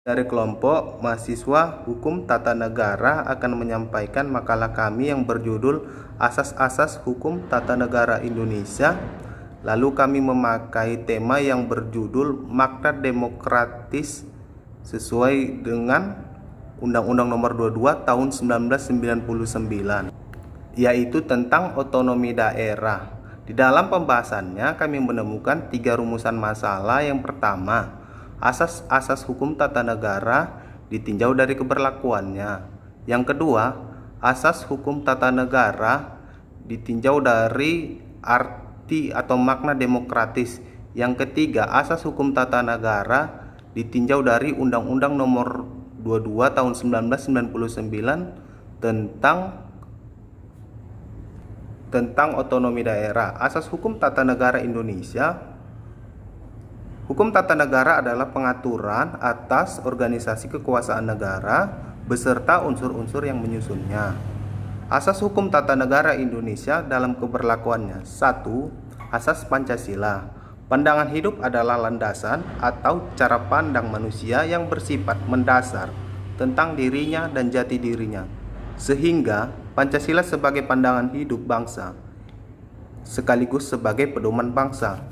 Dari kelompok mahasiswa Hukum Tata Negara akan menyampaikan makalah kami yang berjudul Asas-asas Hukum Tata Negara Indonesia. Lalu kami memakai tema yang berjudul Makna Demokratis sesuai dengan Undang-Undang Nomor 22 Tahun 1999, yaitu tentang otonomi daerah. Di dalam pembahasannya kami menemukan 3 rumusan masalah. Yang pertama, asas-asas hukum tata negara ditinjau dari keberlakuannya. Yang kedua, asas hukum tata negara ditinjau dari arti atau makna demokratis. Yang ketiga, asas hukum tata negara ditinjau dari Undang-Undang Nomor 22 Tahun 1999 tentang otonomi daerah. Asas hukum tata negara Indonesia. Hukum tata negara adalah pengaturan atas organisasi kekuasaan negara beserta unsur-unsur yang menyusunnya. Asas hukum tata negara Indonesia dalam keberlakuannya. 1. Asas Pancasila. Pandangan hidup adalah landasan atau cara pandang manusia yang bersifat mendasar tentang dirinya dan jati dirinya, sehingga Pancasila sebagai pandangan hidup bangsa sekaligus sebagai pedoman bangsa.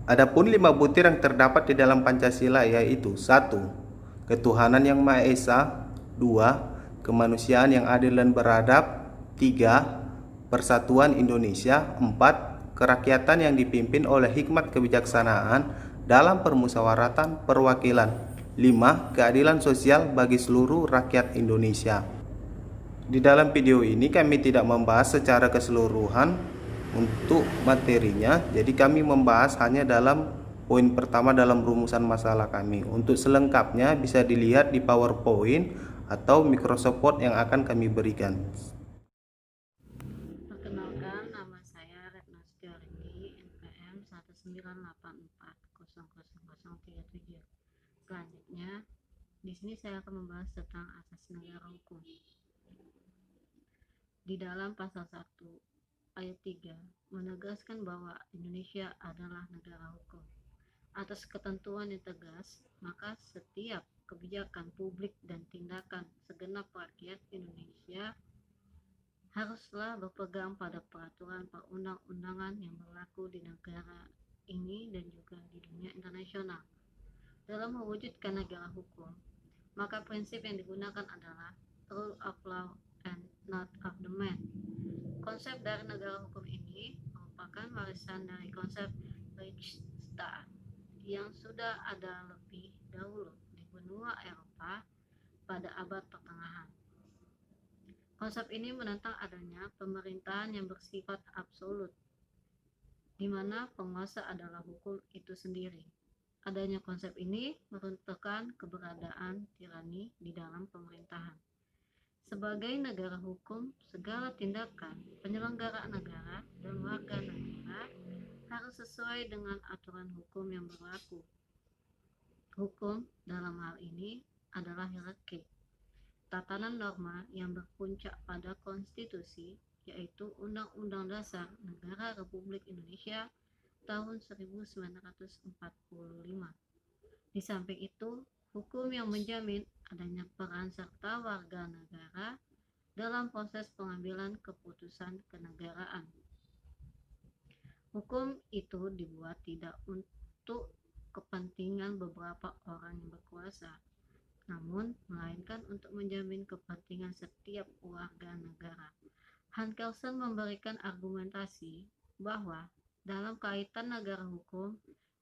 Adapun 5 butir yang terdapat di dalam Pancasila yaitu: 1. Ketuhanan yang Maha Esa. 2. Kemanusiaan yang adil dan beradab. 3. Persatuan Indonesia. 4. Kerakyatan yang dipimpin oleh hikmat kebijaksanaan dalam permusyawaratan perwakilan. 5. Keadilan sosial bagi seluruh rakyat Indonesia. Di dalam video ini kami tidak membahas secara keseluruhan untuk materinya, jadi kami membahas hanya dalam poin pertama dalam rumusan masalah kami. Untuk selengkapnya bisa dilihat di PowerPoint atau Microsoft Word yang akan kami berikan. Perkenalkan, nama saya Retno Setiarini, NPM 198400037. Selanjutnya, di sini saya akan membahas tentang asas negara hukum. Di dalam pasal 1 ayat 3 menegaskan bahwa Indonesia adalah negara hukum. Atas ketentuan yang tegas, maka setiap kebijakan publik dan tindakan segenap rakyat Indonesia haruslah berpegang pada peraturan perundang-undangan yang berlaku di negara ini dan juga di dunia internasional. Dalam mewujudkan negara hukum, maka prinsip yang digunakan adalah rule of law and not of the man. Konsep dari negara hukum ini merupakan warisan dari konsep Rechtsstaat yang sudah ada lebih dahulu di benua Eropa pada abad pertengahan. Konsep ini menentang adanya pemerintahan yang bersifat absolut, di mana penguasa adalah hukum itu sendiri. Adanya konsep ini meruntuhkan keberadaan tirani di dalam pemerintahan. Sebagai negara hukum, segala tindakan penyelenggaraan negara dan warga negara harus sesuai dengan aturan hukum yang berlaku. Hukum dalam hal ini adalah hierarki, tatanan norma yang berpuncak pada konstitusi, yaitu Undang-Undang Dasar Negara Republik Indonesia tahun 1945. Di samping itu, hukum yang menjamin adanya peran serta warga negara dalam proses pengambilan keputusan kenegaraan. Hukum itu dibuat tidak untuk kepentingan beberapa orang yang berkuasa, namun melainkan untuk menjamin kepentingan setiap warga negara. Hans Kelsen memberikan argumentasi bahwa dalam kaitan negara hukum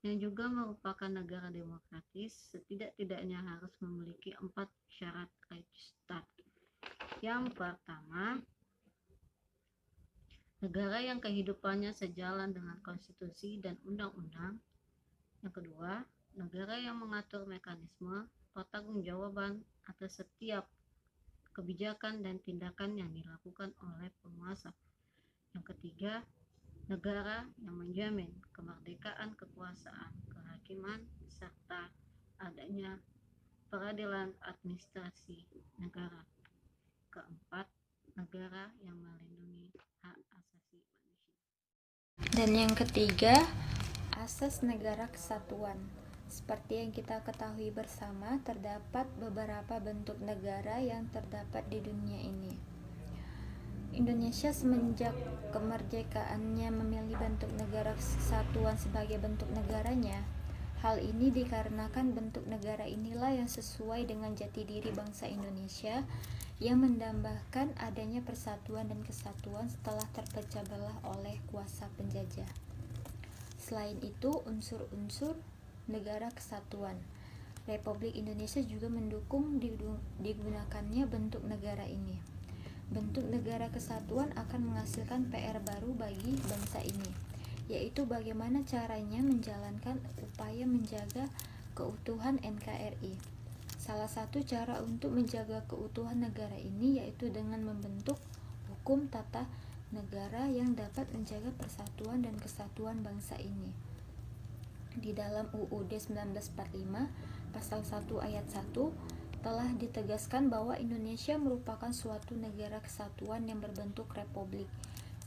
yang juga merupakan negara demokratis, setidak-tidaknya harus memiliki 4 syarat Rechtsstaat. Yang pertama, negara yang kehidupannya sejalan dengan konstitusi dan undang-undang. Yang kedua, negara yang mengatur mekanisme pertanggungjawaban atas setiap kebijakan dan tindakan yang dilakukan oleh penguasa. Yang ketiga, negara yang menjamin kemerdekaan kekuasaan, kehakiman, serta adanya peradilan administrasi negara. Keempat, negara yang melindungi hak asasi manusia. Dan yang ketiga, asas negara kesatuan. Seperti yang kita ketahui bersama, terdapat beberapa bentuk negara yang terdapat di dunia ini. Indonesia semenjak kemerdekaannya memilih bentuk negara kesatuan sebagai bentuk negaranya. Hal ini dikarenakan bentuk negara inilah yang sesuai dengan jati diri bangsa Indonesia yang mendambakan adanya persatuan dan kesatuan setelah terpecah belah oleh kuasa penjajah. Selain itu, unsur-unsur negara kesatuan Republik Indonesia juga mendukung digunakannya bentuk negara ini. Bentuk negara kesatuan akan menghasilkan PR baru bagi bangsa ini, yaitu bagaimana caranya menjalankan upaya menjaga keutuhan NKRI. Salah satu cara untuk menjaga keutuhan negara ini yaitu dengan membentuk hukum tata negara yang dapat menjaga persatuan dan kesatuan bangsa ini. Di dalam UUD 1945, pasal 1 ayat 1 telah ditegaskan bahwa Indonesia merupakan suatu negara kesatuan yang berbentuk republik.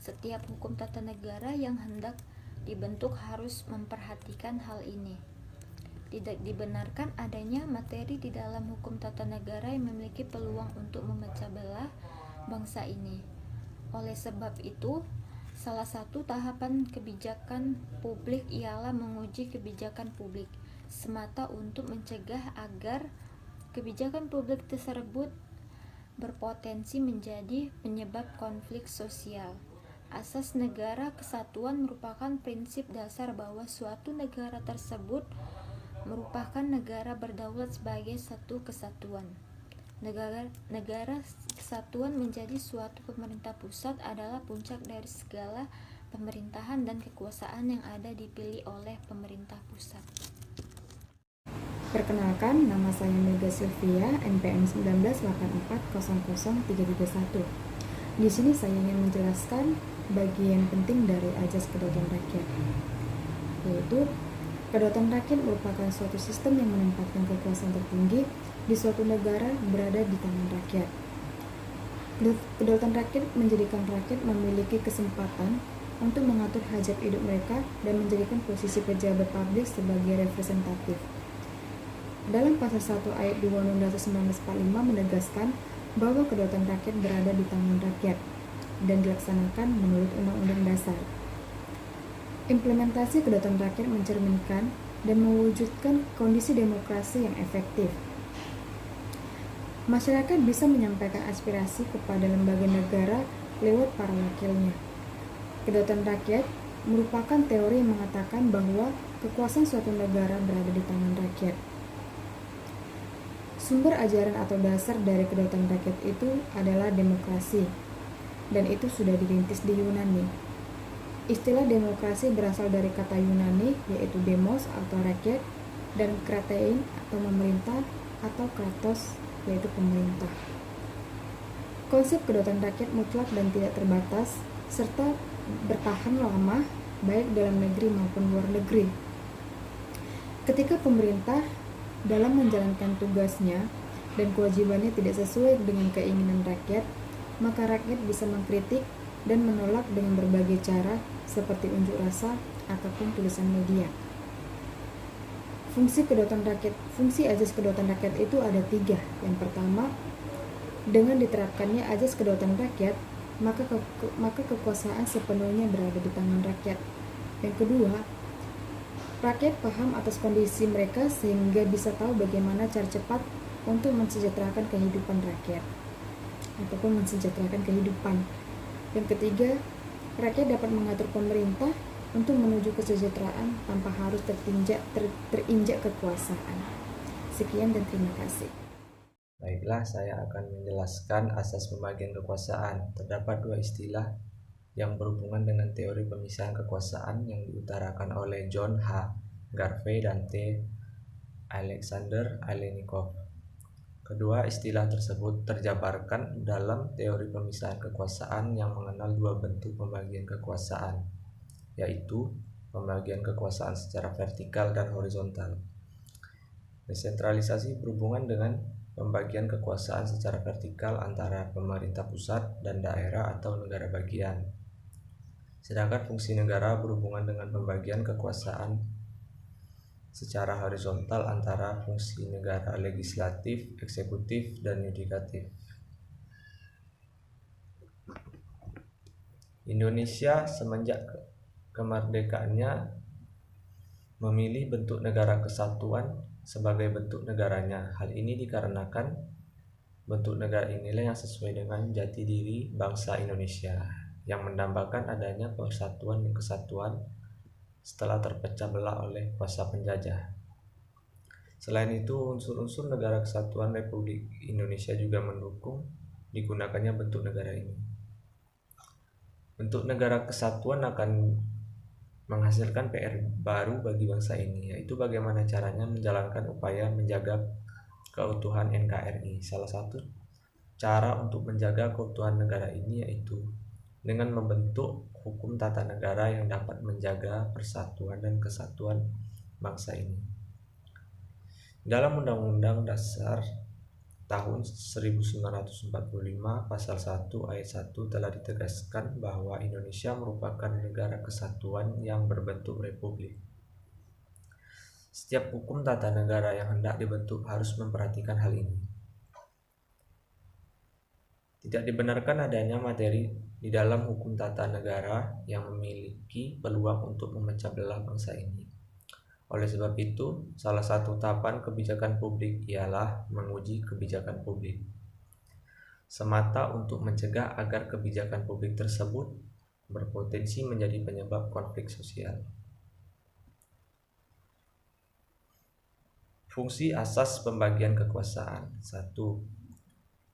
Setiap hukum tata negara yang hendak dibentuk harus memperhatikan hal ini. Tidak dibenarkan adanya materi di dalam hukum tata negara yang memiliki peluang untuk memecah belah bangsa ini. Oleh sebab itu, salah satu tahapan kebijakan publik ialah menguji kebijakan publik semata untuk mencegah agar kebijakan publik tersebut berpotensi menjadi penyebab konflik sosial. Asas negara kesatuan merupakan prinsip dasar bahwa suatu negara tersebut merupakan negara berdaulat sebagai satu kesatuan. Negara kesatuan menjadi suatu pemerintah pusat adalah puncak dari segala pemerintahan dan kekuasaan yang ada dipilih oleh pemerintah pusat. Perkenalkan, nama saya Mega Sylvia, NPM 1984000331. Di sini saya ingin menjelaskan bagian penting dari Azas Kedaulatan Rakyat, yaitu kedaulatan rakyat merupakan suatu sistem yang menempatkan kekuasaan tertinggi di suatu negara berada di tangan rakyat. Kedaulatan rakyat menjadikan rakyat memiliki kesempatan untuk mengatur hajat hidup mereka dan menjadikan posisi pejabat publik sebagai representatif. Dalam pasal 1 ayat 2 Undang-Undang 1945 menegaskan bahwa kedaulatan rakyat berada di tangan rakyat dan dilaksanakan menurut Undang-Undang Dasar. Implementasi kedaulatan rakyat mencerminkan dan mewujudkan kondisi demokrasi yang efektif. Masyarakat bisa menyampaikan aspirasi kepada lembaga negara lewat para wakilnya. Kedaulatan rakyat merupakan teori yang mengatakan bahwa kekuasaan suatu negara berada di tangan rakyat. Sumber ajaran atau dasar dari kedaulatan rakyat itu adalah demokrasi, dan itu sudah dirintis di Yunani. Istilah demokrasi berasal dari kata Yunani, yaitu demos atau rakyat, dan kratein atau memerintah, atau kratos, yaitu pemerintah. Konsep kedaulatan rakyat mutlak dan tidak terbatas, serta bertahan lama, baik dalam negeri maupun luar negeri. Ketika pemerintah dalam menjalankan tugasnya dan kewajibannya tidak sesuai dengan keinginan rakyat, maka rakyat bisa mengkritik dan menolak dengan berbagai cara seperti unjuk rasa ataupun tulisan media. Fungsi azas kedaulatan rakyat itu ada 3. Yang pertama, dengan diterapkannya azas kedaulatan rakyat, maka kekuasaan sepenuhnya berada di tangan rakyat. Yang kedua, rakyat paham atas kondisi mereka sehingga bisa tahu bagaimana cara cepat untuk mensejahterakan kehidupan rakyat ataupun mensejahterakan kehidupan. Yang ketiga, rakyat dapat mengatur pemerintah untuk menuju kesejahteraan tanpa harus terinjak kekuasaan. Sekian dan terima kasih. Baiklah, saya akan menjelaskan asas pembagian kekuasaan. Terdapat 2 istilah yang berhubungan dengan teori pemisahan kekuasaan yang diutarakan oleh John H. Garvey dan T. Alexander Alexnikov. Kedua istilah tersebut terjabarkan dalam teori pemisahan kekuasaan yang mengenal 2 bentuk pembagian kekuasaan, yaitu pembagian kekuasaan secara vertikal dan horizontal. Desentralisasi berhubungan dengan pembagian kekuasaan secara vertikal antara pemerintah pusat dan daerah atau negara bagian. Sedangkan fungsi negara berhubungan dengan pembagian kekuasaan secara horizontal antara fungsi negara legislatif, eksekutif, dan yudikatif. Indonesia semenjak kemerdekaannya memilih bentuk negara kesatuan sebagai bentuk negaranya. Hal ini dikarenakan bentuk negara inilah yang sesuai dengan jati diri bangsa Indonesia, yang mendambakan adanya persatuan dan kesatuan setelah terpecah belah oleh kuasa penjajah. Selain itu, unsur-unsur negara kesatuan Republik Indonesia juga mendukung digunakannya bentuk negara ini. Bentuk negara kesatuan akan menghasilkan PR baru bagi bangsa ini, yaitu bagaimana caranya menjalankan upaya menjaga keutuhan NKRI. Salah satu cara untuk menjaga keutuhan negara ini yaitu dengan membentuk hukum tata negara yang dapat menjaga persatuan dan kesatuan bangsa ini. Dalam Undang-Undang Dasar tahun 1945 pasal 1 ayat 1 telah ditegaskan bahwa Indonesia merupakan negara kesatuan yang berbentuk republik. Setiap hukum tata negara yang hendak dibentuk harus memperhatikan hal ini. Tidak dibenarkan adanya materi di dalam hukum tata negara yang memiliki peluang untuk memecah belah bangsa ini. Oleh sebab itu, salah satu tahapan kebijakan publik ialah menguji kebijakan publik, semata untuk mencegah agar kebijakan publik tersebut berpotensi menjadi penyebab konflik sosial. Fungsi asas pembagian kekuasaan. 1.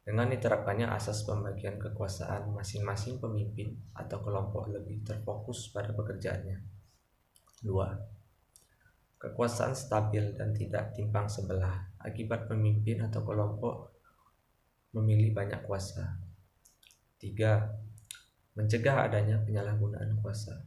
Dengan diterapkannya asas pembagian kekuasaan, masing-masing pemimpin atau kelompok lebih terfokus pada pekerjaannya. 2. Kekuasaan stabil dan tidak timpang sebelah akibat pemimpin atau kelompok memilih banyak kuasa. 3. Mencegah adanya penyalahgunaan kuasa.